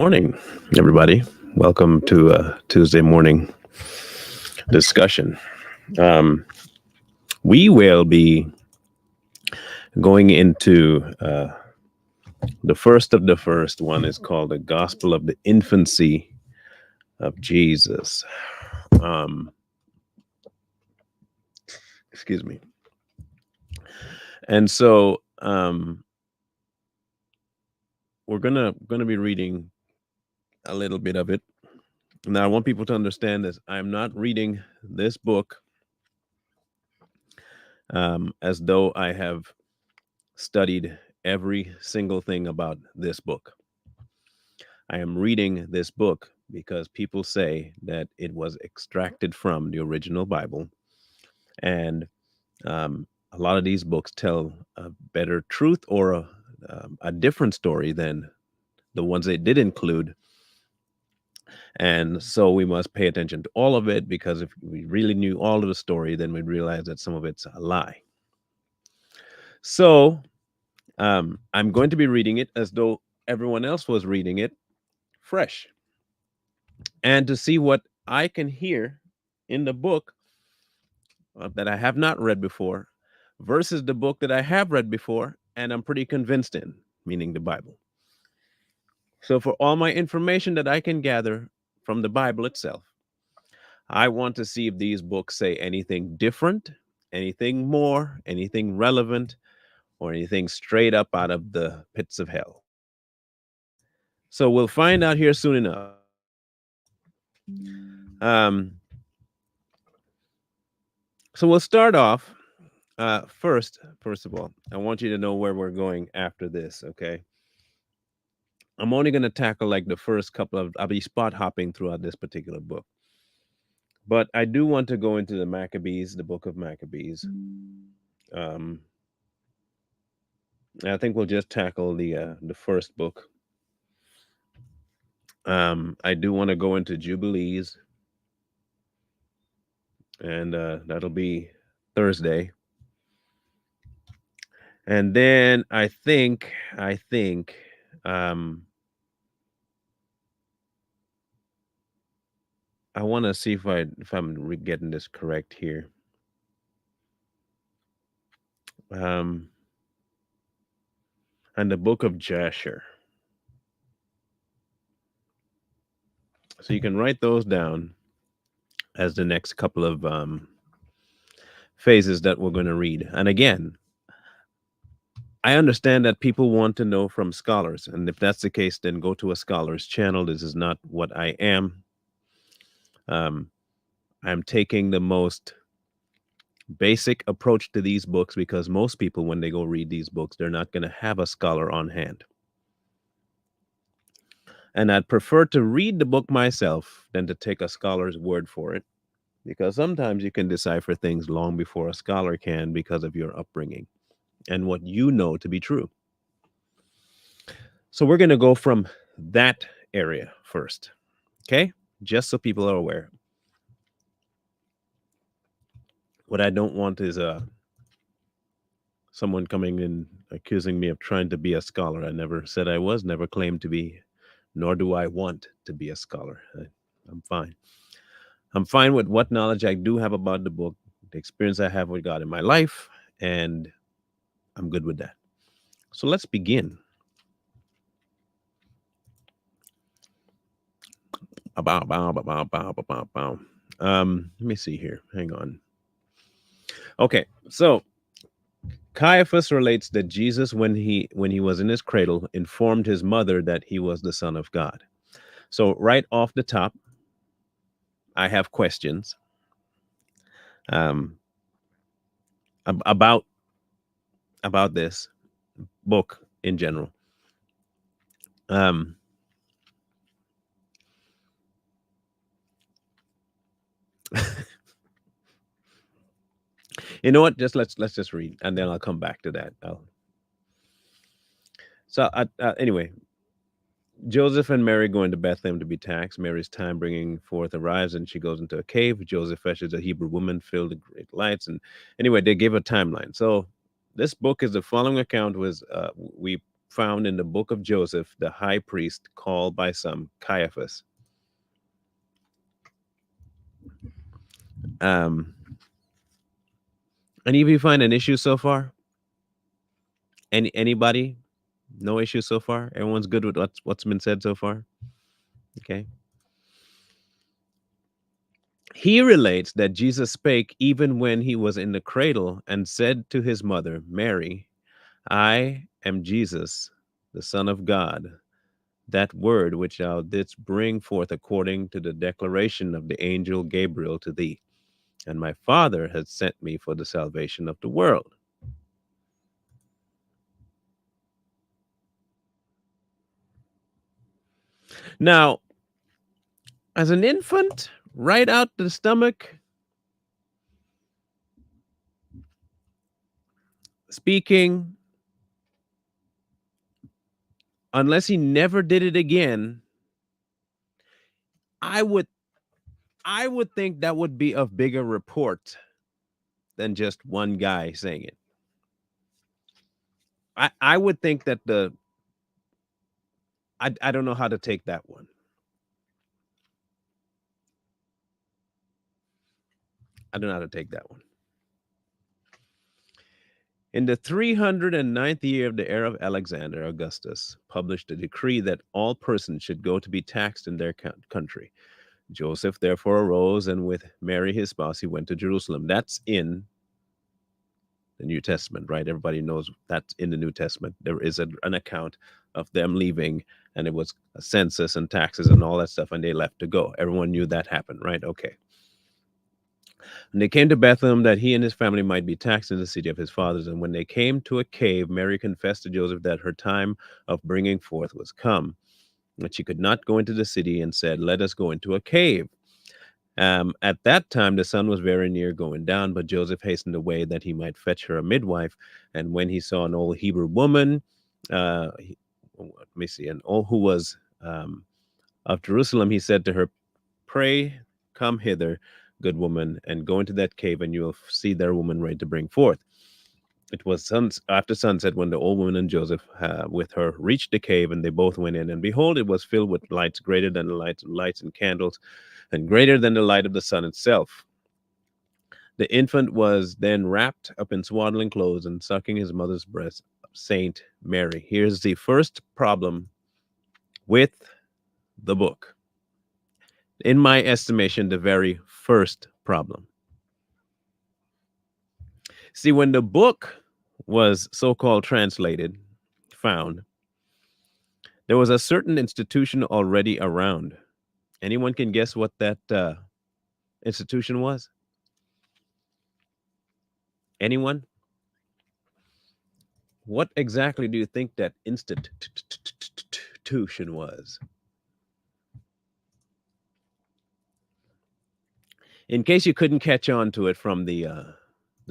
Morning, everybody. Welcome to Tuesday morning discussion. Um, we will be going into the first of the first one is called the Gospel of the Infancy of Jesus. Um, excuse me. And so we're gonna be reading a little bit of it. Now, I want people to understand this. I'm not reading this book as though I have studied every single thing about this book. I am reading this book because people say that it was extracted from the original Bible. And a lot of these books tell a better truth or a different story than the ones they did include. And so we must pay attention to all of it, because if we really knew all of the story, then we'd realize that some of it's a lie. So I'm going to be reading it as though everyone else was reading it fresh, and to see what I can hear in the book that I have not read before versus the book that I have read before and I'm pretty convinced in, meaning the Bible. So, for all my information that I can gather from the Bible itself, I want to see if these books say anything different, anything more, anything relevant, or anything straight up out of the pits of hell. So, we'll find out here soon enough. Um, so, we'll start off. First of all, I want you to know where we're going after this, okay? I'm only going to tackle like the first couple of, I'll be spot hopping throughout this particular book. But I do want to go into the Maccabees, the book of Maccabees. Um, I think we'll just tackle the first book. I do want to go into Jubilees, and that'll be Thursday. And then I think um, I want to see if I'm getting this correct here. Um, and the book of Jasher. So you can write those down as the next couple of phases that we're going to read. And again, I understand that people want to know from scholars. And if that's the case, then go to a scholar's channel. This is not what I am. Um, I'm taking the most basic approach to these books, because most people, when they go read these books, they're not going to have a scholar on hand. And I'd prefer to read the book myself than to take a scholar's word for it, because sometimes you can decipher things long before a scholar can because of your upbringing and what you know to be true. So we're going to go from that area first, okay? Just so people are aware. What I don't want is someone coming in accusing me of trying to be a scholar. I never said I was, never claimed to be, nor do I want to be a scholar. I'm fine. I'm fine with what knowledge I do have about the book, the experience I have with God in my life, and I'm good with that. So let's begin. Let me see here. Hang on. Okay, so Caiaphas relates that Jesus, when he was in his cradle, informed his mother that he was the Son of God. So right off the top, I have questions um, about this book in general. Um, you know what? Just let's just read, and then I'll come back to that. Anyway, Joseph and Mary go into Bethlehem to be taxed. Mary's time bringing forth arrives, and she goes into a cave. Joseph fetches a Hebrew woman filled with great lights. And anyway, they give a timeline. So this book is the following account was we found in the book of Joseph, the high priest, called by some Caiaphas. Um, any of you find an issue so far? Anybody? No issue so far. Everyone's good with what's been said so far. Okay. He relates that Jesus spake even when he was in the cradle and said to his mother Mary, "I am Jesus, the Son of God, that word which thou didst bring forth according to the declaration of the angel Gabriel to thee. And my Father has sent me for the salvation of the world." Now, as an infant, right out the stomach, speaking, unless he never did it again, I would I would think that would be a bigger report than just one guy saying it. I would think that I don't know how to take that one. I don't know how to take that one. In the 309th year of the era of Alexander, Augustus published a decree that all persons should go to be taxed in their country. Joseph therefore arose, and with Mary his spouse, he went to Jerusalem. That's in the New Testament, right? Everybody knows that's in the New Testament. There is an account of them leaving, and it was a census and taxes and all that stuff, and they left to go. Everyone knew that happened, right? Okay. And they came to Bethlehem that he and his family might be taxed in the city of his fathers. And when they came to a cave, Mary confessed to Joseph that her time of bringing forth was come, that she could not go into the city, and said, "Let us go into a cave." At that time, the sun was very near going down, but Joseph hastened away that he might fetch her a midwife. And when he saw an old Hebrew woman, let me see, an old who was of Jerusalem, he said to her, "Pray, come hither, good woman, and go into that cave, and you will see there a woman ready to bring forth." It was after sunset when the old woman and Joseph with her reached the cave, and they both went in. And behold, it was filled with lights greater than the lights and candles, and greater than the light of the sun itself. The infant was then wrapped up in swaddling clothes and sucking his mother's breast. Saint Mary. Here's the first problem with the book. In my estimation, the very first problem. See, when the book was so called translated, found, there was a certain institution already around. Anyone can guess what that institution was? Anyone? What exactly do you think that institution was? In case you couldn't catch on to it from the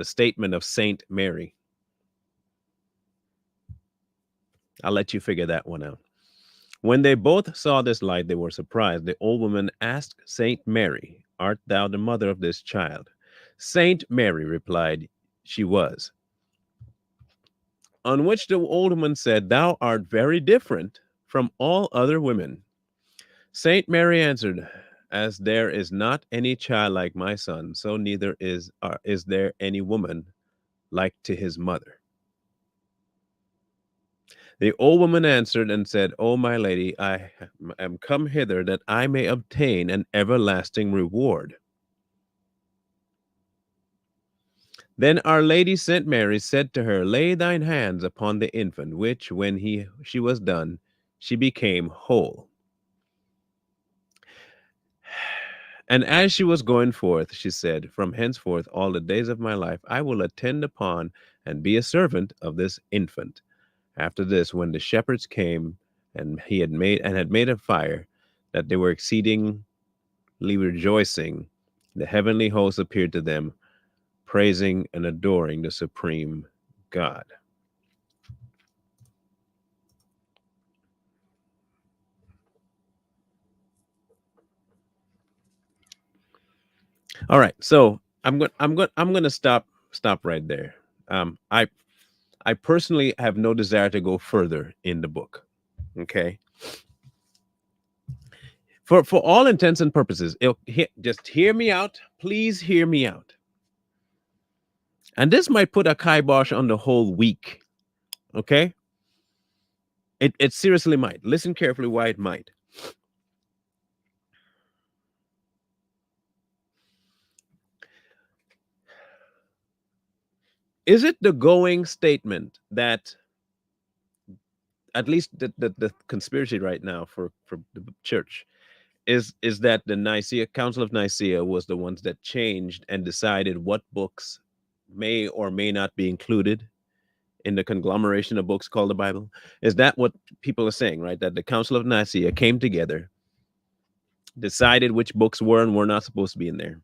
statement of Saint Mary, I'll let you figure that one out. When they both saw this light, they were surprised. The old woman asked Saint Mary, "Art thou the mother of this child?" Saint Mary replied, she was. On which the old woman said, "Thou art very different from all other women." Saint Mary answered, "As there is not any child like my son, so neither is there any woman like to his mother." The old woman answered and said, "O my lady, I am come hither that I may obtain an everlasting reward." Then Our Lady St. Mary said to her, "Lay thine hands upon the infant," which, when she was done, she became whole. And as she was going forth, she said, "From henceforth, all the days of my life, I will attend upon and be a servant of this infant." After this, when the shepherds came and had made a fire, that they were exceedingly rejoicing, the heavenly host appeared to them, praising and adoring the supreme God. All right, so I'm going to stop right there. I I personally have no desire to go further in the book. Okay. For all intents and purposes, just hear me out. Please hear me out. And this might put a kibosh on the whole week. Okay. It seriously might. Listen carefully why it might. Is it the going statement that at least the conspiracy right now for the church is that the Nicaea Council of Nicaea was the ones that changed and decided what books may or may not be included in the conglomeration of books called the Bible? Is that what people are saying, right? That the Council of Nicaea came together, decided which books were and were not supposed to be in there.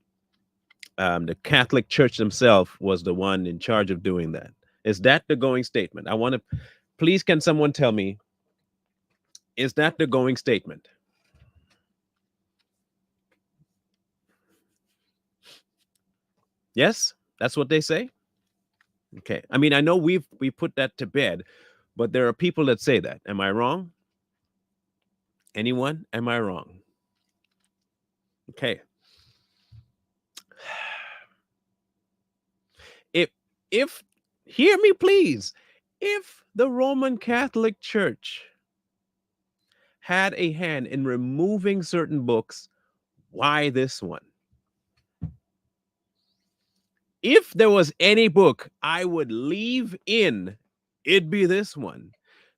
The Catholic Church themselves was the one in charge of doing that. Is that the going statement? I want to, please, can someone tell me, is that the going statement? Yes, that's what they say. Okay. I mean, I know we put that to bed, but there are people that say that. Am I wrong? Anyone? Am I wrong? Okay. If if hear me please, if the Roman Catholic Church had a hand in removing certain books, why this one? If there was any book I would leave in, it'd be this one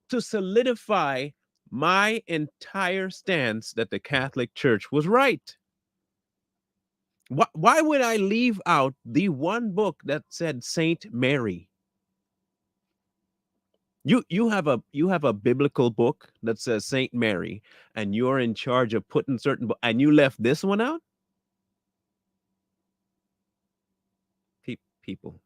to solidify my entire stance that the Catholic Church was right. Why would I leave out the one book that said Saint Mary? You have a biblical book that says Saint Mary, and you're in charge of putting certain and you left this one out. People,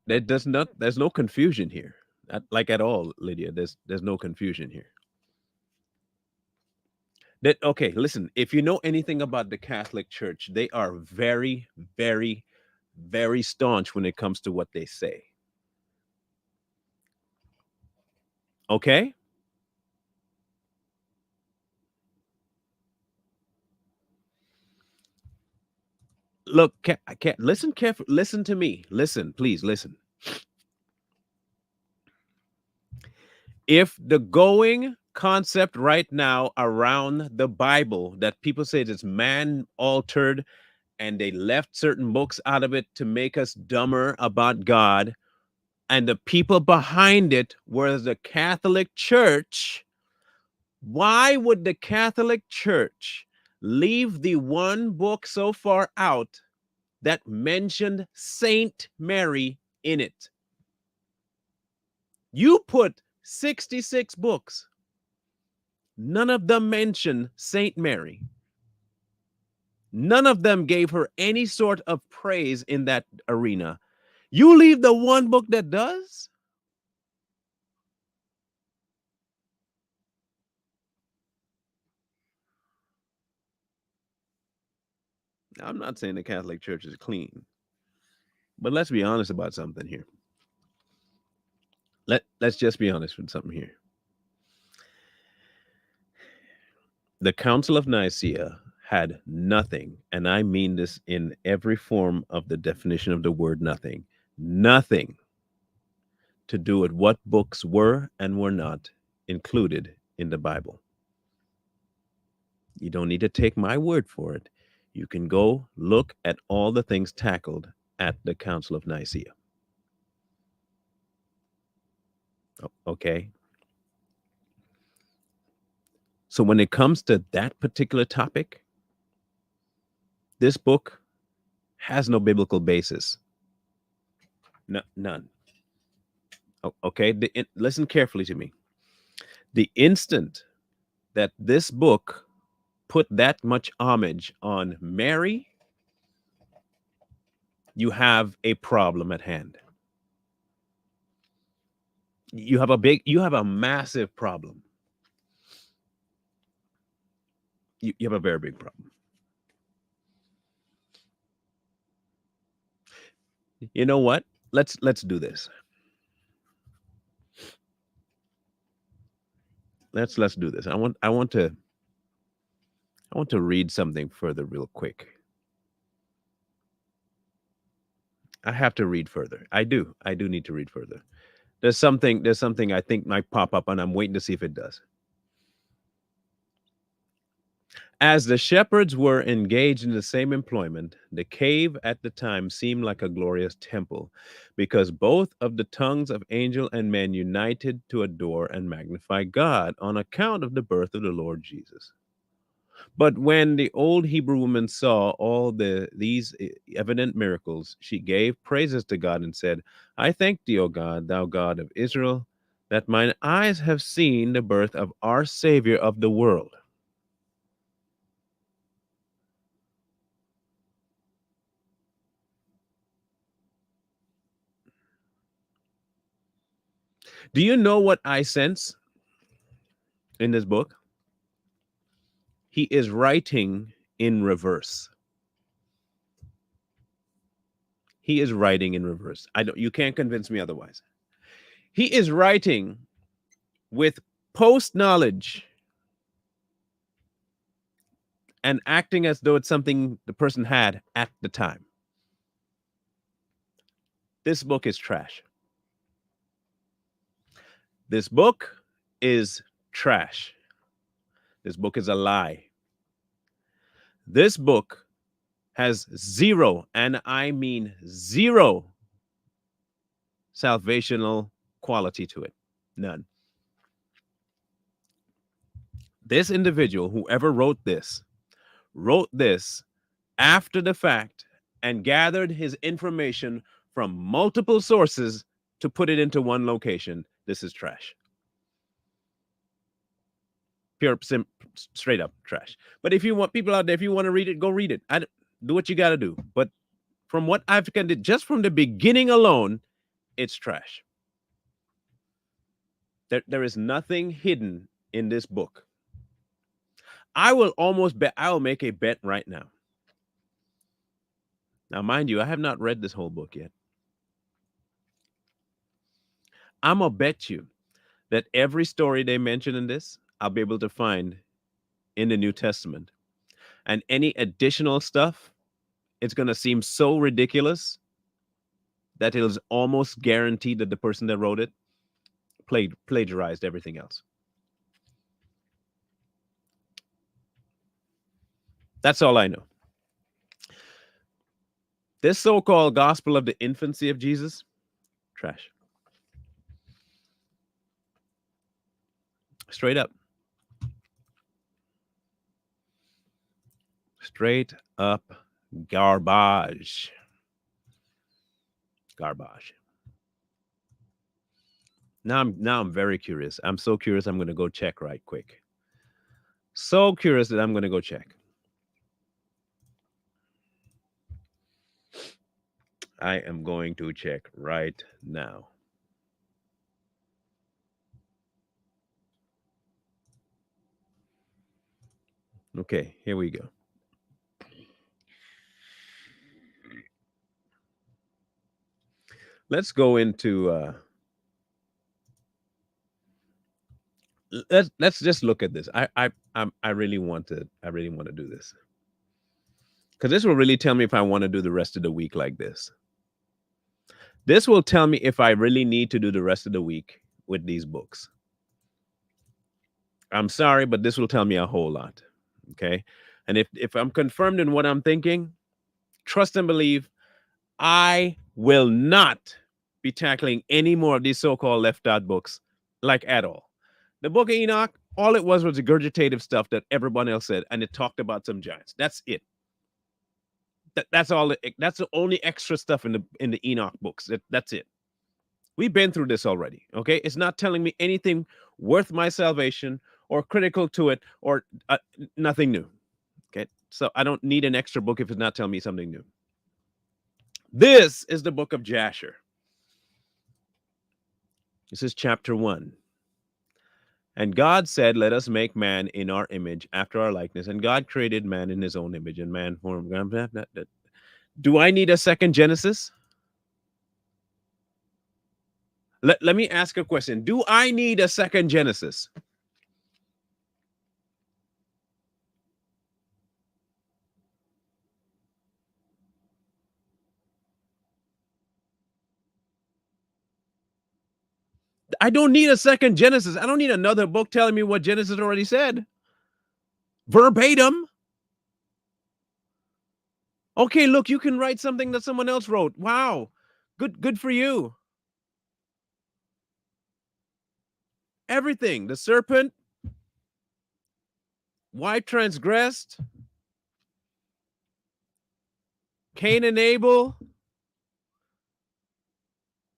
that does not. There's no confusion here, like at all, Lydia. There's no confusion here. That okay? Listen, if you know anything about the Catholic Church, they are very, very, very staunch when it comes to what they say. Okay, look, can't listen carefully. Listen to me. Listen, please listen. If the going concept right now around the Bible that people say is man altered and they left certain books out of it to make us dumber about God, and the people behind it were the Catholic Church, why would the Catholic Church leave the one book so far out that mentioned Saint Mary in it? You put 66 books. None of them mention Saint Mary. None of them gave her any sort of praise in that arena. You leave the one book that does? I'm not saying the Catholic Church is clean, but let's be honest about something here. Let's just be honest with something here. The Council of Nicaea had nothing, and I mean this in every form of the definition of the word nothing, nothing to do with what books were and were not included in the Bible. You don't need to take my word for it. You can go look at all the things tackled at the Council of Nicaea. Okay. So when it comes to that particular topic, this book has no biblical basis. No, none. Okay. Listen carefully to me. The instant that this book put that much homage on Mary, you have a problem at hand. you have a massive problem. You have a very big problem. You know what? Let's do this. Let's do this. I want to read something further real quick. I have to read further. I do need to read further. There's something I think might pop up, and I'm waiting to see if it does. As the shepherds were engaged in the same employment, the cave at the time seemed like a glorious temple, because both of the tongues of angel and men united to adore and magnify God on account of the birth of the Lord Jesus. But when the old Hebrew woman saw all these evident miracles, she gave praises to God and said, I thank thee, O God, thou God of Israel, that mine eyes have seen the birth of our Savior of the world. Do you know what I sense in this book? He is writing in reverse. He is writing in reverse. I don't You can't convince me otherwise. He is writing with post knowledge and acting as though it's something the person had at the time. This book is trash. This book is trash. This book is a lie. This book has zero, and I mean zero, salvational quality to it. None. This individual, whoever wrote this after the fact and gathered his information from multiple sources to put it into one location. This is trash. Pure, straight up trash. But if you want people out there, if you want to read it, go read it. Do what you got to do. But from what I've did, just from the beginning alone, it's trash. There is nothing hidden in this book. I will almost bet, I will make a bet right now. Now, mind you, I have not read this whole book yet. I'm going to bet you that every story they mention in this, I'll be able to find in the New Testament. And any additional stuff, it's going to seem so ridiculous that it is almost guaranteed that the person that wrote it plagiarized everything else. That's all I know. This so-called gospel of the infancy of Jesus, trash. Straight up. Straight up garbage. Garbage. Now I'm very curious. I'm so curious I'm going to go check right quick. So curious that I'm going to go check. I am going to check right now. Okay, here we go. Let's go into let's just look at this. I really want to do this. Cuz this will really tell me if I want to do the rest of the week like this. This will tell me if I really need to do the rest of the week with these books. I'm sorry, but this will tell me a whole lot. Okay? And if I'm confirmed in what I'm thinking, trust and believe, I will not be tackling any more of these so-called left out books, like at all. The book of Enoch, all it was regurgitative stuff that everyone else said, and it talked about some giants. That's it. That's all. That's the only extra stuff in the Enoch books. That's it. We've been through this already. Okay, it's not telling me anything worth my salvation or critical to it or nothing new. Okay, so I don't need an extra book if it's not telling me something new. This is the book of Jasher. This is chapter 1. And God said, "Let us make man in our image, after our likeness." And God created man in his own image, and man formed. Do I need a second Genesis? Let me ask a question. Do I need a second Genesis? I don't need a second Genesis. I don't need another book telling me what Genesis already said. Verbatim. Okay, look, you can write something that someone else wrote. Wow. Good for you. Everything. The serpent, wife transgressed, Cain and Abel,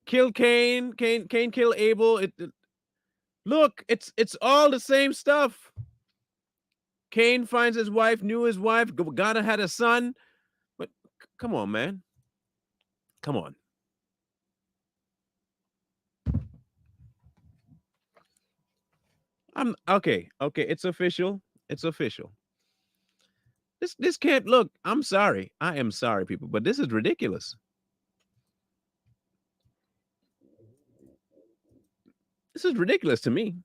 kill Cain, Cain kill Abel. Look, it's all the same stuff. Cain finds his wife, knew his wife, gotta had a son. But come on, man. Come on. I'm okay. Okay, it's official. It's official. This can't look. I'm sorry. I am sorry, people, but this is ridiculous. This is ridiculous to me.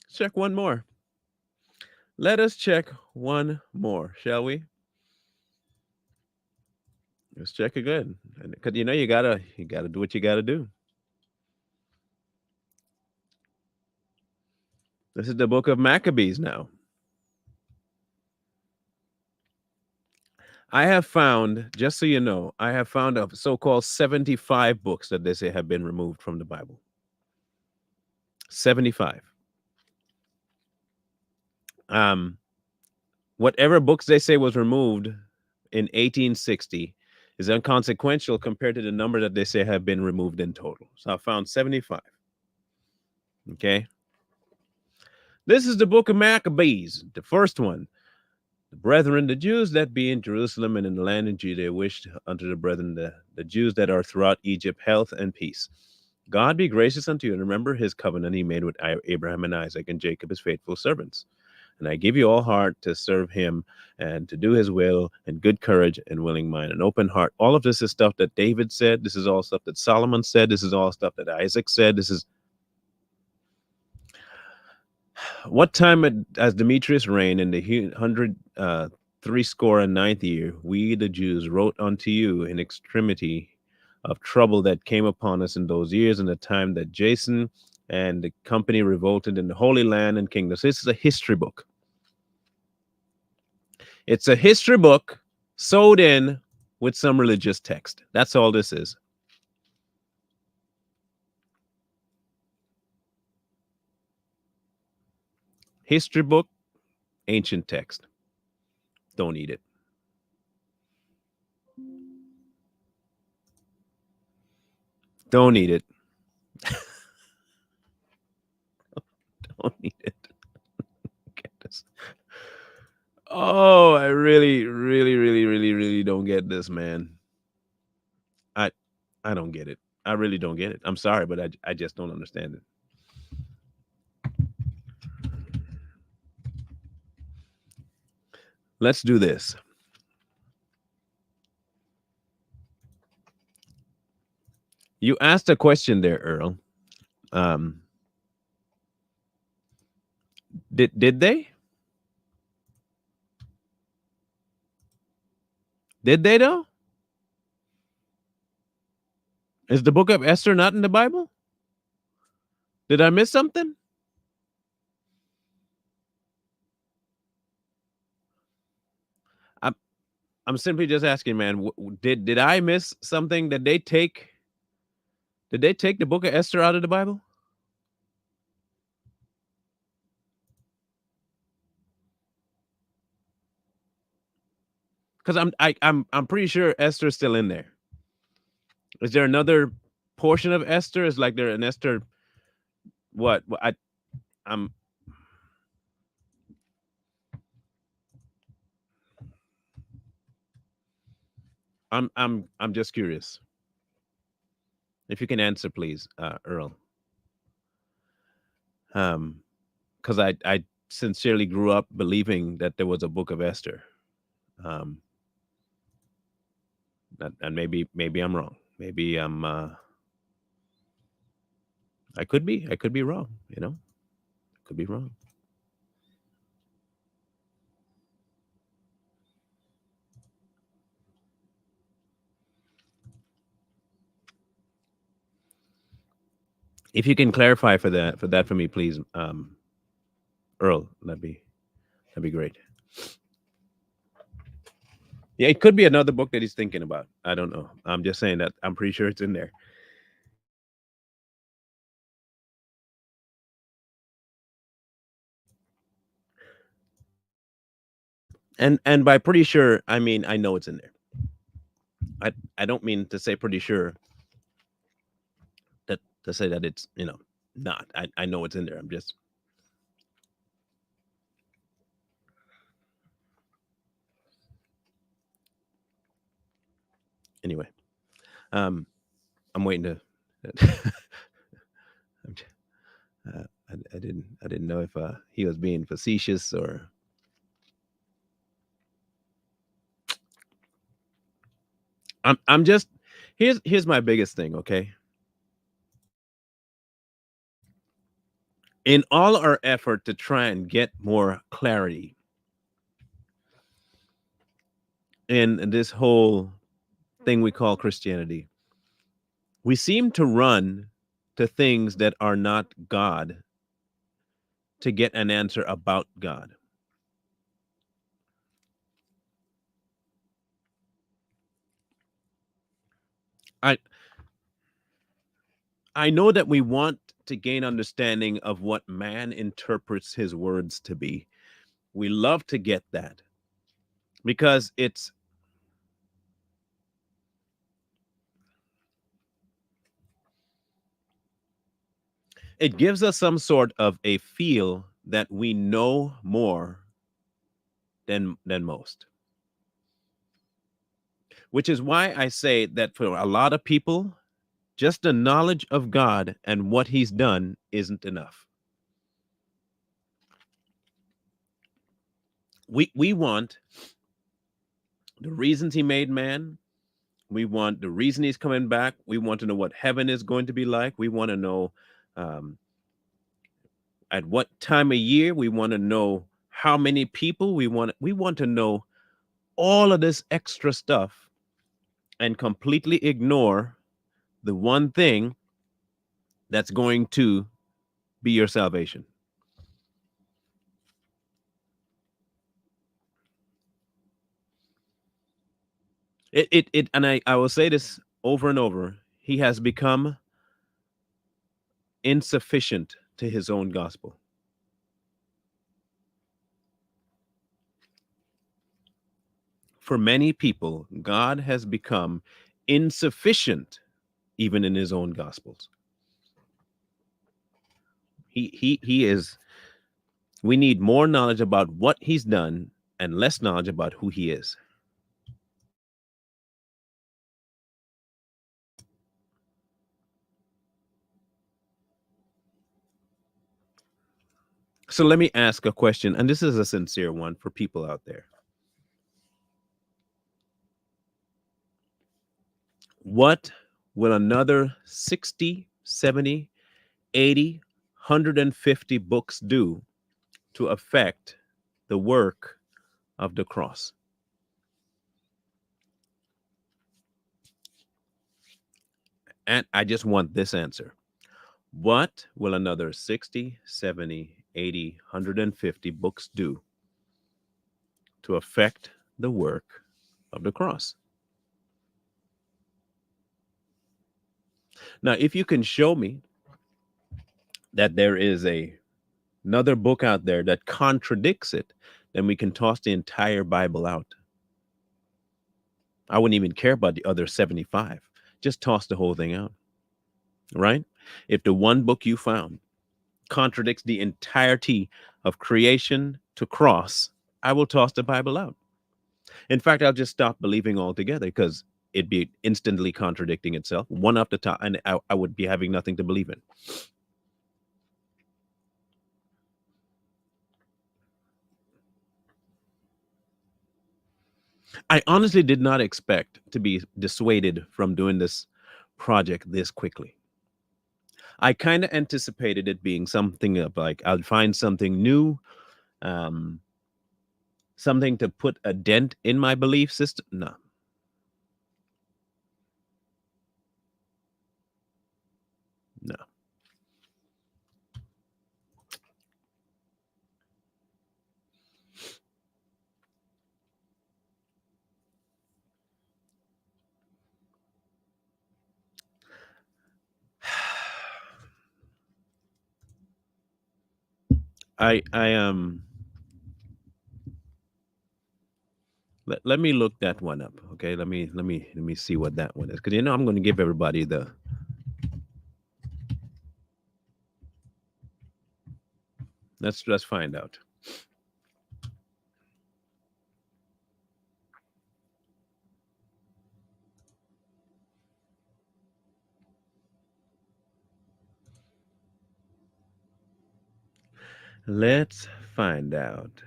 Let's check one more. Let us check one more, shall we? Let's check again. Because you gotta do what you gotta do. This is the book of Maccabees now. I have found, just so you know, I have found a so-called 75 books that they say have been removed from the Bible. 75. Um, Whatever books they say was removed in 1860 is inconsequential compared to the number that they say have been removed in total. So I found 75. Okay. This is the book of Maccabees, the first one. The brethren, the Jews that be in Jerusalem and in the land of Judea, wished unto the brethren, the Jews that are throughout Egypt, health and peace. God be gracious unto you, and remember his covenant he made with Abraham and Isaac and Jacob, his faithful servants. And I give you all heart to serve him and to do his will, and good courage and willing mind and open heart. All of this is stuff that David said. This is all stuff that Solomon said. This is all stuff that Isaac said. This is what time as Demetrius reigned in the 100 and ninth year, we the Jews wrote unto you in extremity of trouble that came upon us in those years, in the time that Jason and the company revolted in the Holy Land and kingdoms. This is a history book. It's a history book sewed in with some religious text. That's all this is. History book, ancient text. Don't eat it. Don't eat it. Don't eat it. Get this. Oh, I really, really, really, really, really don't get this, man. I I don't get it. I really don't get it. I'm sorry, but I just don't understand it. Let's do this. You asked a question there, Earl. Um, did they? Did they though? Is the book of Esther not in the Bible? Did I miss something? I'm I'm simply just asking, man. Did I miss something? Did they take? Did they take the book of Esther out of the Bible? Because I'm pretty sure Esther's still in there. Is there another portion of Esther? Is like there an Esther? What? I'm I'm just curious if you can answer, please, Earl. Um, because I sincerely grew up believing that there was a Book of Esther. Um, and maybe I'm wrong. Maybe I could be wrong. Could be wrong. If you can clarify for me, please, Earl, that'd be great. Yeah, it could be another book that he's thinking about. I don't know. I'm just saying that I'm pretty sure it's in there. And by pretty sure, I mean I know it's in there. I don't mean to say pretty sure that to say that it's not. I know it's in there. I'm just anyway. Um, I'm waiting to. I'm j- I didn't know if he was being facetious or I'm just here's my biggest thing. Okay, in all our effort to try and get more clarity in this whole thing we call Christianity, we seem to run to things that are not God to get an answer about God. I I know that we want to gain understanding of what man interprets his words to be. We love to get that because it gives us some sort of a feel that we know more than most. Which is why I say that for a lot of people, just the knowledge of God and what he's done isn't enough. We want the reasons he made man. We want the reason he's coming back. We want to know what heaven is going to be like. We want to know um, at what time of year. We want to know how many people. We want to know all of this extra stuff and completely ignore the one thing that's going to be your salvation. And I will say this over and over. He has become insufficient to his own gospel. For many people, God has become insufficient even in his own gospels. He is we need more knowledge about what he's done and less knowledge about who he is. So let me ask a question, and this is a sincere one for people out there. What will another 60, 70, 80, 150 books do to affect the work of the cross? And I just want this answer. What will another 60, 70, 80, 150 books do to affect the work of the cross? Now, if you can show me that there is another book out there that contradicts it, then we can toss the entire Bible out. I wouldn't even care about the other 75. Just toss the whole thing out, right? If the one book you found contradicts the entirety of creation to cross, I will toss the Bible out. In fact, I'll just stop believing altogether because it'd be instantly contradicting itself one after time, and I would be having nothing to believe in. I honestly did not expect to be dissuaded from doing this project this quickly. I kind of anticipated it being something of like I'd find something new, um, something to put a dent in my belief system. No, no. I let me look that one up. Okay, let me see what that one is, because I'm going to give everybody the. Let's find out. Let's find out.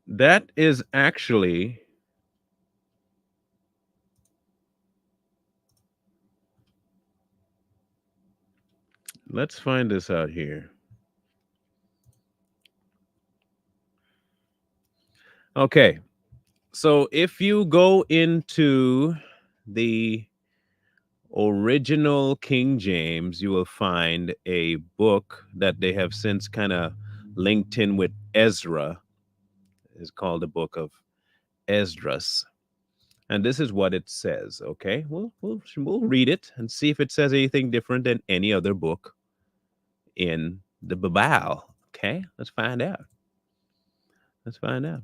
That is actually. Let's find this out here. Okay, so if you go into the original King James, you will find a book that they have since kind of linked in with Ezra. It's called the Book of Esdras. And this is what it says, okay? We'll read it and see if it says anything different than any other book in the Bible. Okay, let's find out. Let's find out.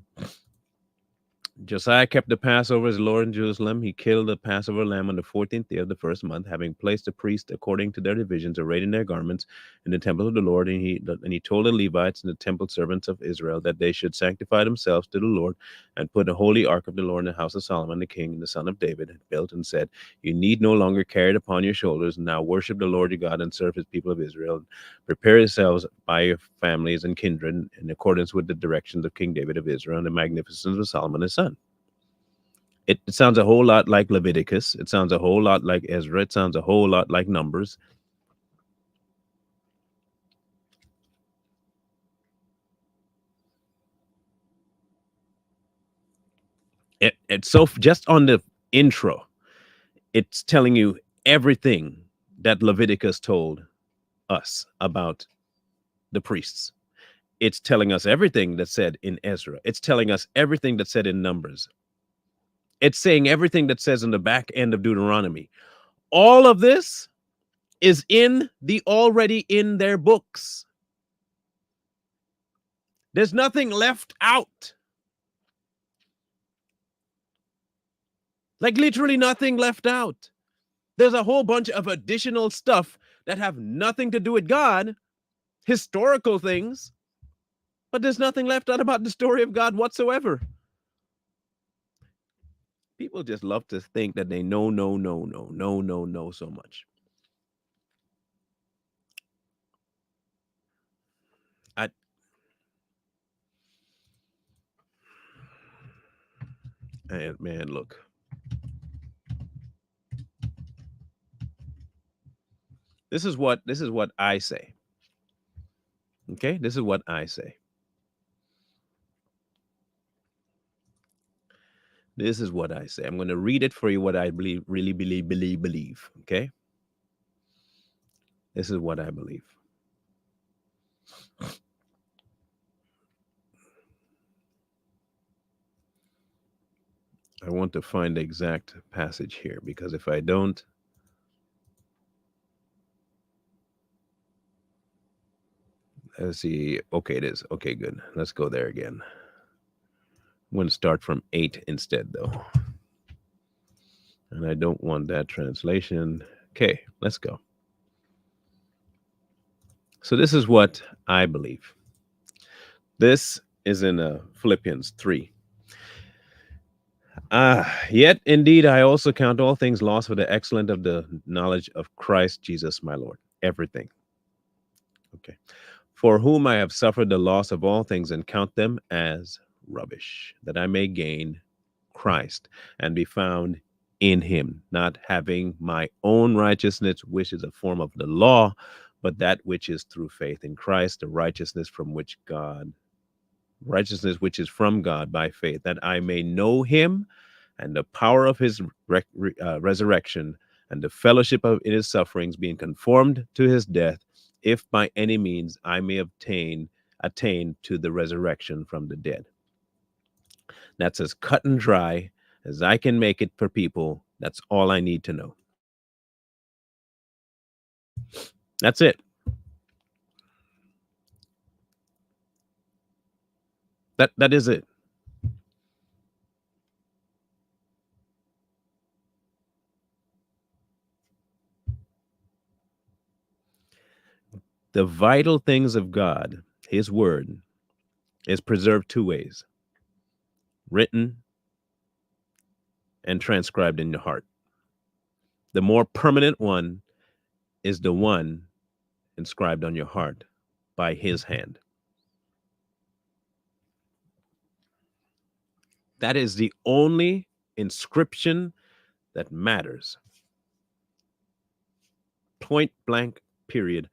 Josiah kept the Passover as Lord in Jerusalem. He killed the Passover lamb on the 14th day of the first month, having placed the priests according to their divisions, arrayed in their garments, in the temple of the Lord. And he told the Levites and the temple servants of Israel that they should sanctify themselves to the Lord and put a holy ark of the Lord in the house of Solomon the king, the son of David, had built, and said, "You need no longer carry it upon your shoulders. Now worship the Lord your God and serve his people of Israel. Prepare yourselves by your families and kindred in accordance with the directions of King David of Israel and the magnificence of Solomon his son." It sounds a whole lot like Leviticus. It sounds a whole lot like Ezra. It sounds a whole lot like Numbers. It's so just on the intro, it's telling you everything that Leviticus told us about the priests. It's telling us everything that's said in Ezra. It's telling us everything that's said in Numbers. It's saying everything that says in the back end of Deuteronomy. All of this is in the already in their books. There's nothing left out. Like literally nothing left out. There's a whole bunch of additional stuff that have nothing to do with God, historical things, but there's nothing left out about the story of God whatsoever. People just love to think that they know, no, no, no, no, no, no so much. I man, look. This is what I say. Okay? This is what I say. This is what I say. I'm going to read it for you what I believe, really believe. Okay? This is what I believe. I want to find the exact passage here because if I don't, let's see. Okay, it is. Okay, good. Let's go there again. I'm going to start from 8 instead, though. And I don't want that translation. Okay, let's go. So this is what I believe. This is in Philippians 3. Yet indeed I also count all things lost for the excellence of the knowledge of Christ Jesus my Lord. Everything. Okay. For whom I have suffered the loss of all things and count them as rubbish, that I may gain Christ and be found in him, not having my own righteousness, which is a form of the law, but that which is through faith in Christ, the righteousness which is from God by faith, that I may know him and the power of his resurrection and the fellowship of in his sufferings, being conformed to his death, if by any means I may attain to the resurrection from the dead. That's as cut and dry as I can make it for people. That's all I need to know. That's it. That is it. The vital things of God, his word, is preserved two ways: written and transcribed in your heart. The more permanent one is the one inscribed on your heart by his hand. That is the only inscription that matters. Point blank, period.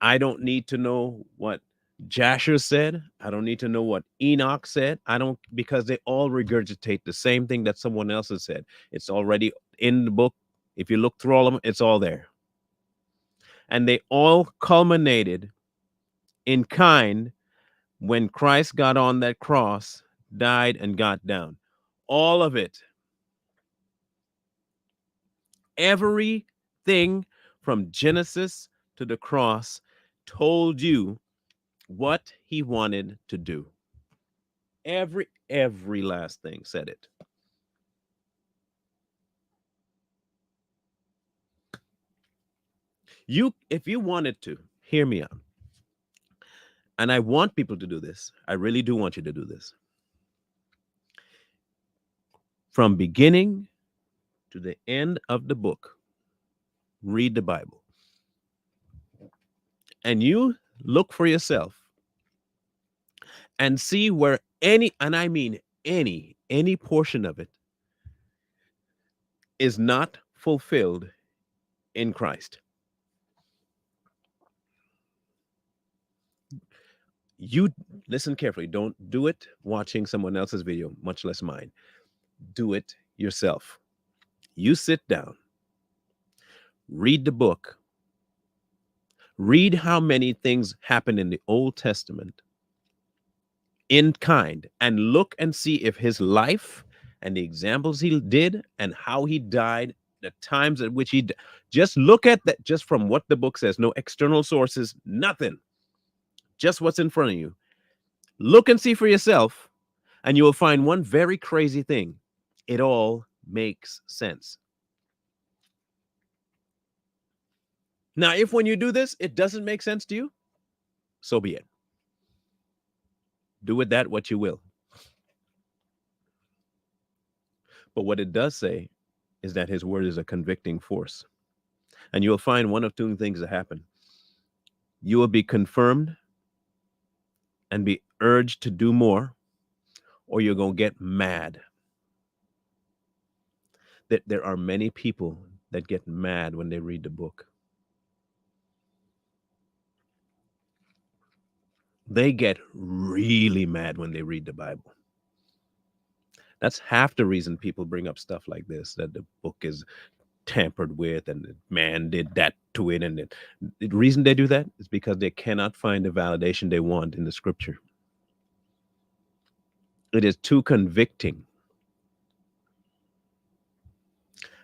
I don't need to know what Jasher said. I don't need to know what Enoch said. I don't, because they all regurgitate the same thing that someone else has said. It's already in the book. If you look through all of them, it's all there. And they all culminated in kind when Christ got on that cross, died, and got down. All of it. Everything from Genesis to the cross told you what he wanted to do. Every last thing said it. You, if you wanted to, hear me out. And I want people to do this. I really do want you to do this. From beginning to the end of the book, read the Bible. And you look for yourself and see where any, and I mean any portion of it is not fulfilled in Christ. You listen carefully. Don't do it watching someone else's video, much less mine. Do it yourself. You sit down, read the book, read how many things happen in the Old Testament in kind, and look and see if his life and the examples he did and how he died, the times at which just look at that, just from what the book says, no external sources, nothing, just what's in front of you. Look and see for yourself, and you will find one very crazy thing. It all makes sense. Now, if when you do this, it doesn't make sense to you, so be it. Do with that what you will. But what it does say is that his word is a convicting force. And you'll find one of two things that happen. You will be confirmed and be urged to do more, or you're going to get mad. That there are many people that get mad when they read the book. They get really mad when they read the Bible. That's half the reason people bring up stuff like this, that the book is tampered with and the man did that to it. And the reason they do that is because they cannot find the validation they want in the scripture. It is too convicting.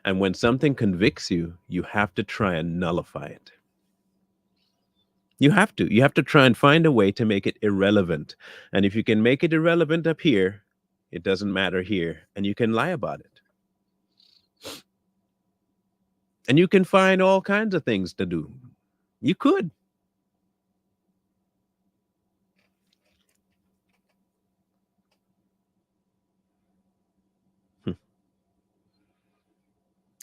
And when something convicts you, you have to try and nullify it. You have to. You have to try and find a way to make it irrelevant. And if you can make it irrelevant up here, it doesn't matter here. And you can lie about it. And you can find all kinds of things to do. You could.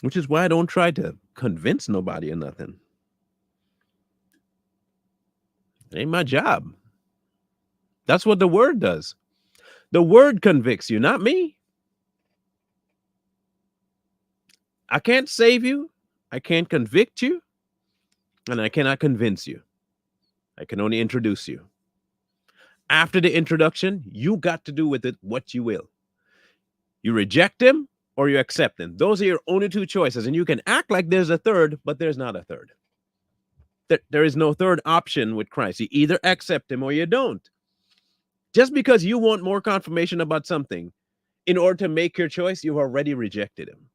which is why I don't try to convince nobody or nothing. It ain't my job. That's what the word does. The word convicts you, not me. I can't save you. I can't convict you. And I cannot convince you. I can only introduce you. After the introduction, you got to do with it what you will. You reject him or you accept him. Those are your only two choices. And you can act like there's a third, but there's not a third. There is no third option with Christ. You either accept him or you don't. Just because you want more confirmation about something, in order to make your choice, you've already rejected him.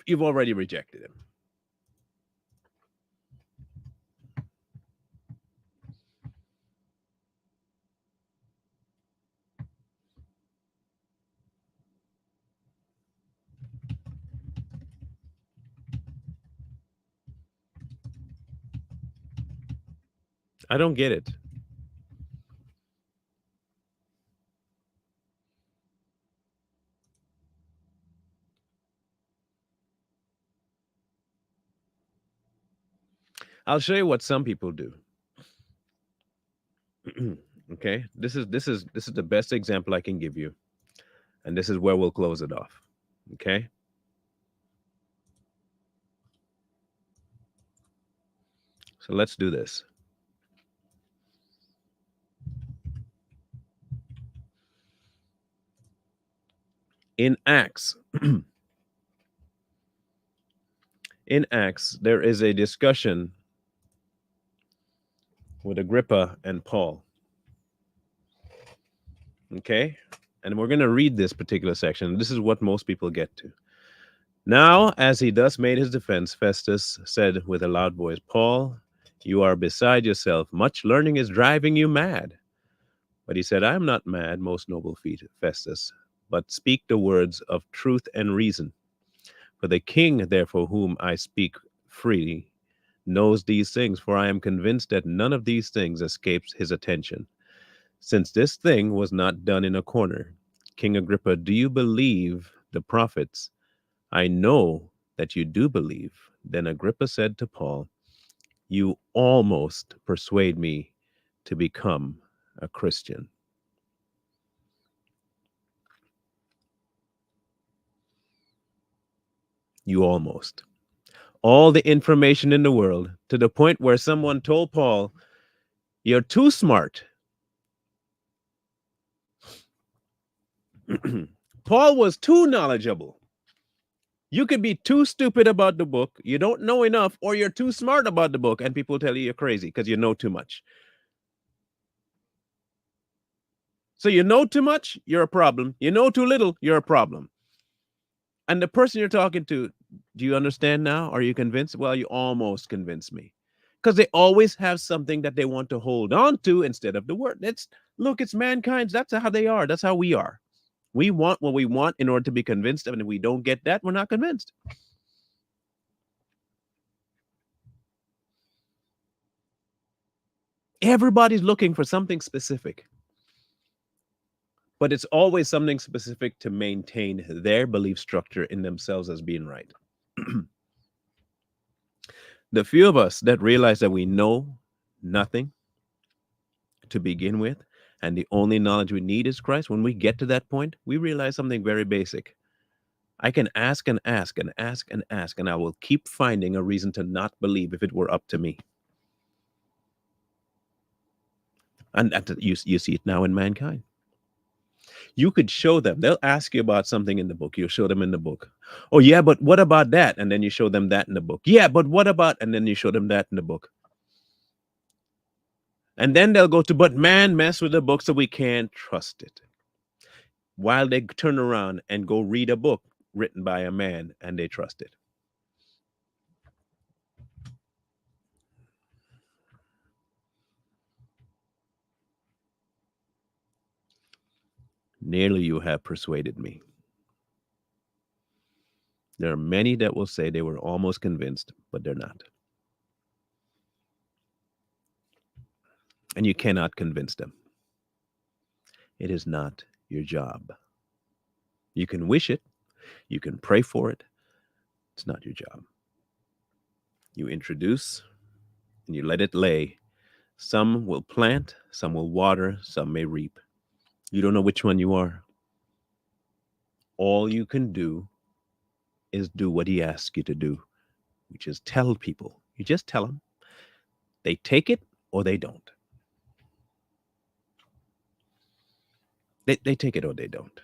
You've already rejected him. I don't get it. I'll show you what some people do. Okay, this is the best example I can give you, and this is where we'll close it off. Okay, so let's do this. In Acts, in Acts, there is a discussion with Agrippa and Paul. Okay, and we're going to read this particular section. This is what most people get to. Now, as he thus made his defense, Festus said with a loud voice, Paul, you are beside yourself. Much learning is driving you mad. But he said, I am not mad, most noble Festus, but speak the words of truth and reason. For the king, therefore, whom I speak freely, knows these things, for I am convinced that none of these things escapes his attention. Since this thing was not done in a corner, King Agrippa, do you believe the prophets? I know that you do believe. Then Agrippa said to Paul, you almost persuade me to become a Christian. You almost. All the information in the world to the point where someone told Paul, you're too smart. Paul was too knowledgeable. You could be too stupid about the book, you don't know enough, or you're too smart about the book, and people tell you you're crazy because you know too much. So you know too much, you're a problem. You know too little, you're a problem. And the person you're talking to, do you understand now? Are you convinced? Well, you almost convinced me. Because they always have something that they want to hold on to instead of the word. It's mankind. That's how they are. That's how we are. We want what we want in order to be convinced. And if we don't get that, we're not convinced. Everybody's looking for something specific. But it's always something specific to maintain their belief structure in themselves as being right. The few of us that realize that we know nothing to begin with, and the only knowledge we need is Christ, when we get to that point, we realize something very basic. I can ask and ask and ask and ask, and I will keep finding a reason to not believe if it were up to me. And you see it now in mankind. You could show them, they'll ask you about something in the book. You'll show them in the book. Oh, yeah, but what about that? And then you show them that in the book. Yeah, but what about? And then you show them that in the book. And then they'll go to, but man messed with the book, so we can't trust it. While they turn around and go read a book written by a man and they trust it. Nearly you have persuaded me. There are many that will say they were almost convinced, but they're not. And you cannot convince them. It is not your job. You can wish it, You can pray for it. It's not your job. You introduce and you let it lay. Some will plant, some will water, some may reap. You don't know which one you are. All you can do is do what he asks you to do, which is tell people. You just tell them. They take it or they don't. They take it or they don't.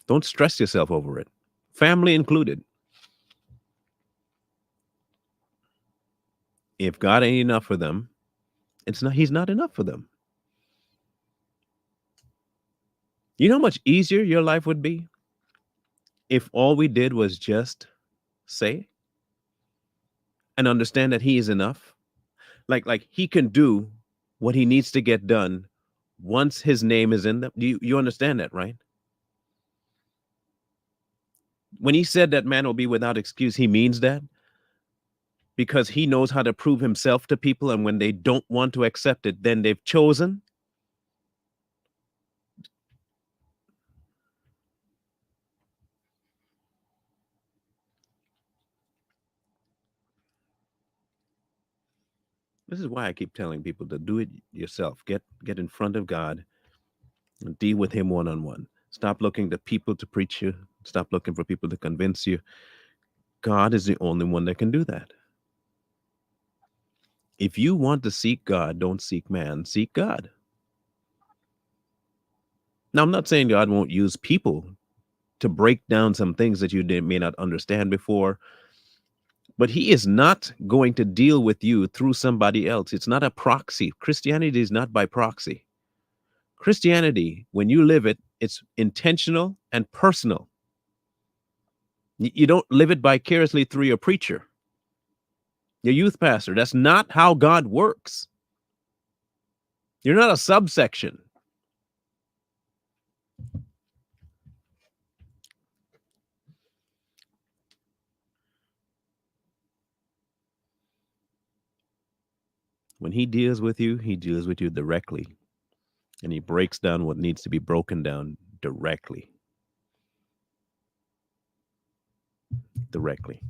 Don't stress yourself over it, family included. If God ain't enough for them, it's not. He's not enough for them. You know how much easier your life would be if all we did was just say and understand that He is enough. Like He can do what He needs to get done once His name is in them. You understand that, right? When He said that man will be without excuse, He means that because He knows how to prove Himself to people, and when they don't want to accept it, then they've chosen. This is why I keep telling people to do it yourself. Get in front of God and deal with Him one on one. Stop looking to people to preach you. Stop looking for people to convince you. God is the only one that can do that. If you want to seek God, don't seek man, seek God. Now, I'm not saying God won't use people to break down some things that you may not understand before, but He is not going to deal with you through somebody else. It's not a proxy. Christianity is not by proxy. Christianity, when you live it, it's intentional and personal. You don't live it vicariously through your preacher, your youth pastor. That's not how God works. You're not a subsection. When He deals with you, He deals with you directly. And He breaks down what needs to be broken down directly. Directly.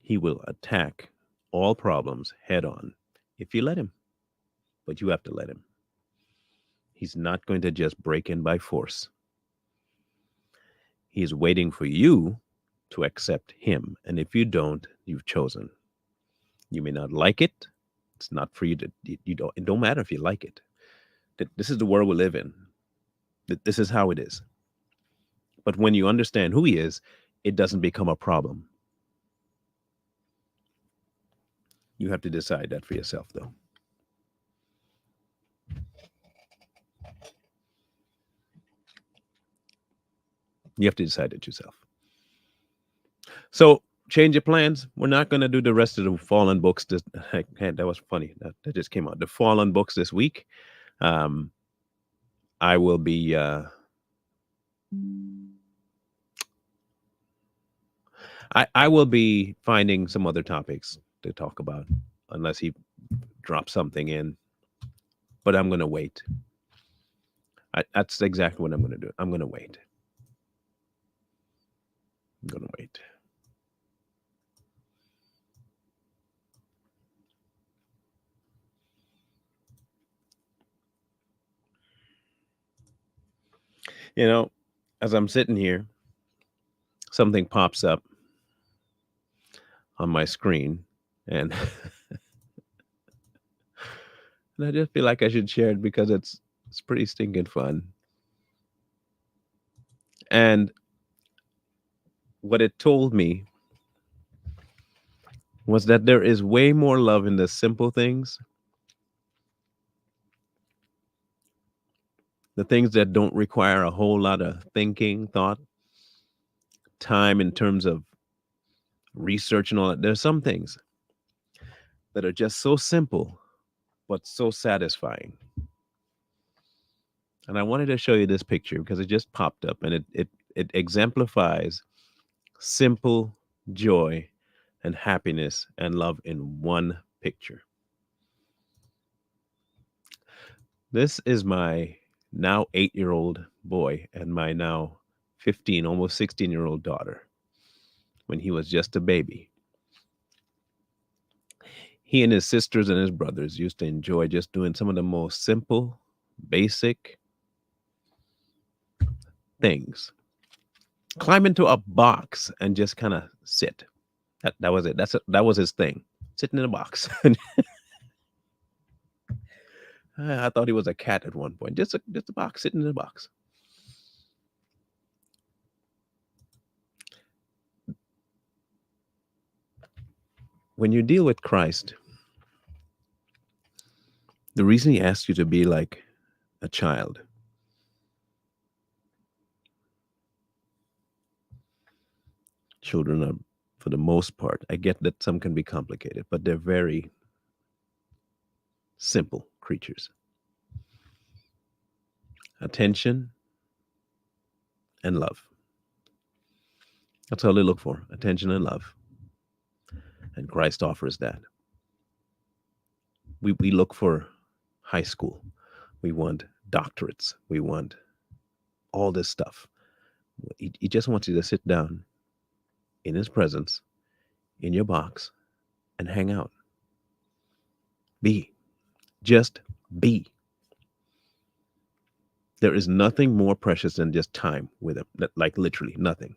He will attack all problems head on if you let Him. But you have to let Him. He's not going to just break in by force. He's waiting for you to accept Him. And if you don't, you've chosen. You may not like it. It's not for you to, you don't, it don't matter if you like it. This is the world we live in. This is how it is. But when you understand who He is, it doesn't become a problem. You have to decide that for yourself, though. You have to decide it yourself. So change your plans. We're not going to do the rest of the Fallen books. That was funny. That just came out. The Fallen books this week. Um, I will be. I will be finding some other topics to talk about, unless he drops something in. But I'm going to wait. That's exactly what I'm going to do. I'm going to wait. I'm going to wait. You know, as I'm sitting here, something pops up on my screen, and and I just feel like I should share it because it's pretty stinking fun. And what it told me was that there is way more love in the simple things, the things that don't require a whole lot of thinking, thought, time in terms of research and all that. There's some things that are just so simple, but so satisfying. And I wanted to show you this picture because it just popped up, and it exemplifies simple joy and happiness and love in one picture. This is my now 8-year-old boy and my now 15, almost 16-year-old daughter when he was just a baby. He and his sisters and his brothers used to enjoy just doing some of the most simple, basic things. Climb into a box and just kind of sit. That was it. That was his thing. Sitting in a box. I thought he was a cat at one point. Just a box, sitting in a box. When you deal with Christ, the reason he asks you to be like a child, children are, for the most part, I get that some can be complicated, but they're very simple creatures. Attention and love. That's all they look for, attention and love. And Christ offers that. We look for high school. We want doctorates. We want all this stuff. He just wants you to sit down in his presence, in your box, and hang out. Be. Just be. There is nothing more precious than just time with him. Like literally nothing.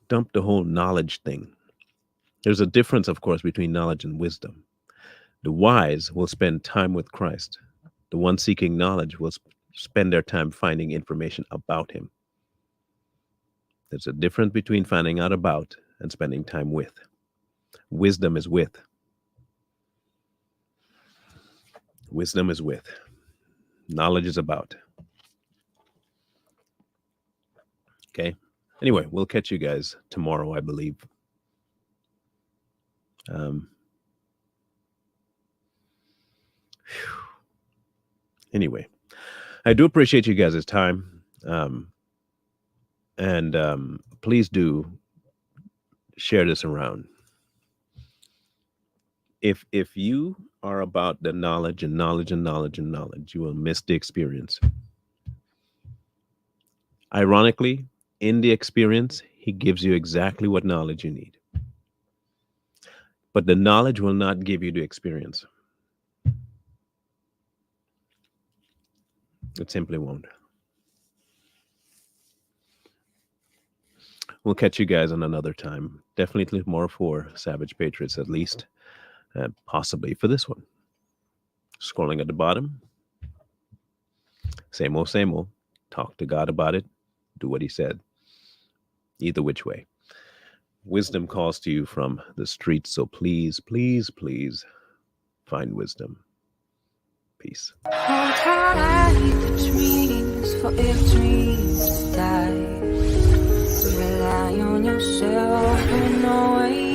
Dump the whole knowledge thing. There's a difference, of course, between knowledge and wisdom. The wise will spend time with Christ. The one seeking knowledge will spend their time finding information about him. There's a difference between finding out about and spending time with. Wisdom is with. Wisdom is with. Knowledge is about. Okay. Anyway, we'll catch you guys tomorrow, I believe. Anyway, I do appreciate you guys' time. And please do share this around. If you are about the knowledge and knowledge and knowledge and knowledge, you will miss the experience. Ironically, in the experience, he gives you exactly what knowledge you need. But the knowledge will not give you the experience. It simply won't. We'll catch you guys on another time. Definitely more for Savage Patriots, at least. Possibly for this one. Scrolling at the bottom. Same old. Talk to God about it. Do what he said. Either which way. Wisdom calls to you from the streets, so please, please, please find wisdom. Peace. Hold tight the dreams, for if dreams die, rely on yourself in no way.